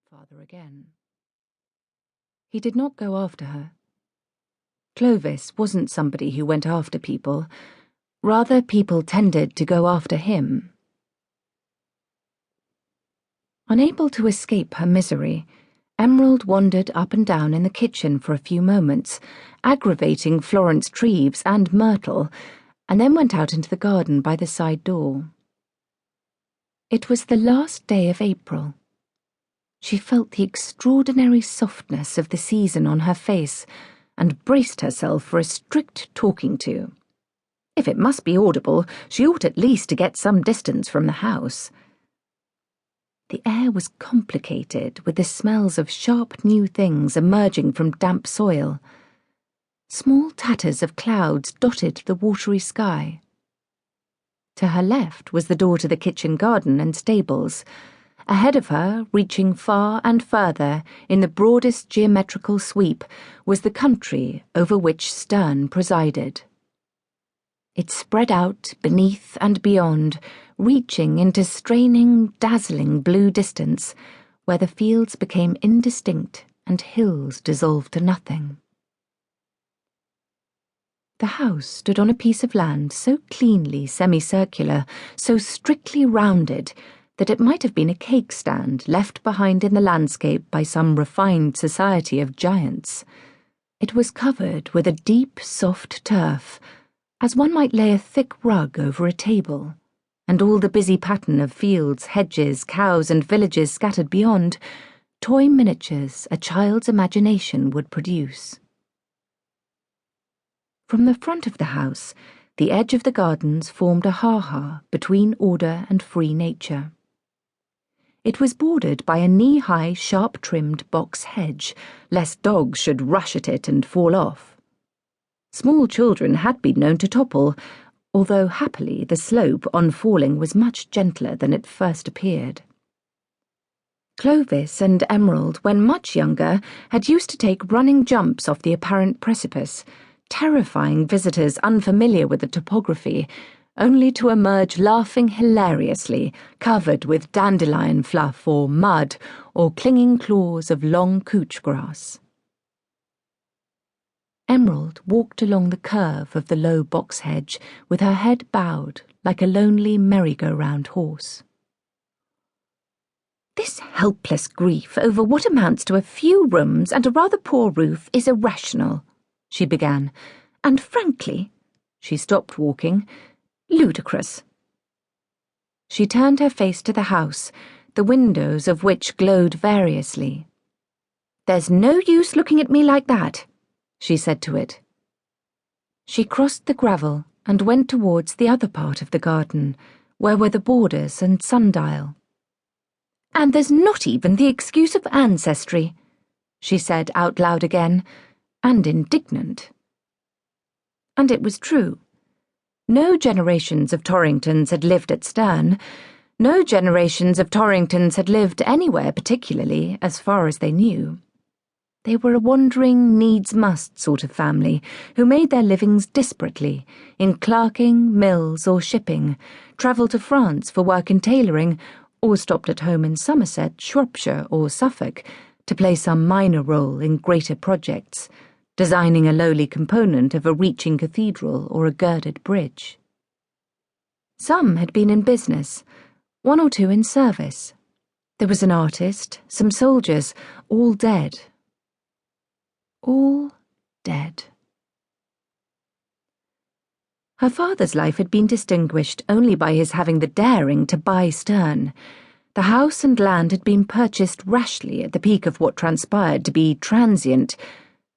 stepfather again. He did not go after her. Clovis wasn't somebody who went after people. Rather, people tended to go after him. Unable to escape her misery, Emerald wandered up and down in the kitchen for a few moments, aggravating Florence Treves and Myrtle, and then went out into the garden by the side door. It was the last day of April. She felt the extraordinary softness of the season on her face and braced herself for a strict talking to. If it must be audible, she ought at least to get some distance from the house. The air was complicated with the smells of sharp new things emerging from damp soil. Small tatters of clouds dotted the watery sky. To her left was the door to the kitchen garden and stables. Ahead of her, reaching far and further in the broadest geometrical sweep, was the country over which Sterne presided. It spread out beneath and beyond, reaching into straining, dazzling blue distance, where the fields became indistinct and hills dissolved to nothing. The house stood on a piece of land so cleanly semicircular, so strictly rounded, that it might have been a cake stand left behind in the landscape by some refined society of giants. It was covered with a deep, soft turf, as one might lay a thick rug over a table, and all the busy pattern of fields, hedges, cows, and villages scattered beyond, toy miniatures a child's imagination would produce. From the front of the house, the edge of the gardens formed a ha-ha between order and free nature. It was bordered by a knee-high, sharp-trimmed box hedge, lest dogs should rush at it and fall off. Small children had been known to topple, although happily the slope on falling was much gentler than it first appeared. Clovis and Emerald, when much younger, had used to take running jumps off the apparent precipice, terrifying visitors unfamiliar with the topography, only to emerge laughing hilariously, covered with dandelion fluff or mud or clinging claws of long couch grass. Emerald walked along the curve of the low box hedge with her head bowed like a lonely merry-go-round horse. "This helpless grief over what amounts to a few rooms and a rather poor roof is irrational," she began, "and frankly," she stopped walking, "ludicrous." She turned her face to the house, the windows of which glowed variously. "There's no use looking at me like that," she said to it. She crossed the gravel and went towards the other part of the garden, where were the borders and sundial. "And there's not even the excuse of ancestry," she said out loud again, and indignant. And it was true. No generations of Torringtons had lived at Sterne. No generations of Torringtons had lived anywhere particularly, as far as they knew. They were a wandering, needs-must sort of family who made their livings disparately, in clerking, mills, or shipping, travelled to France for work in tailoring, or stopped at home in Somerset, Shropshire, or Suffolk to play some minor role in greater projects, designing a lowly component of a reaching cathedral or a girded bridge. Some had been in business, one or two in service. There was an artist, some soldiers, all dead. All dead. Her father's life had been distinguished only by his having the daring to buy Sterne. The house and land had been purchased rashly at the peak of what transpired to be transient,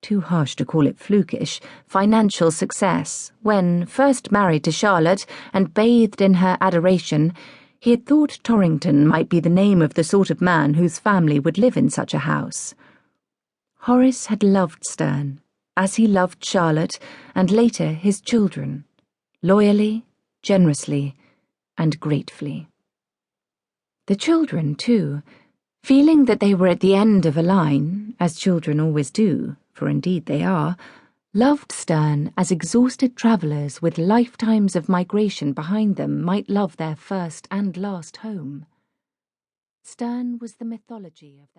too harsh to call it flukish, financial success, when, first married to Charlotte and bathed in her adoration, he had thought Torrington might be the name of the sort of man whose family would live in such a house. Horace had loved Sterne, as he loved Charlotte, and later his children, loyally, generously, and gratefully. The children, too, feeling that they were at the end of a line, as children always do, for indeed they are, loved Sterne as exhausted travellers with lifetimes of migration behind them might love their first and last home. Sterne was the mythology of their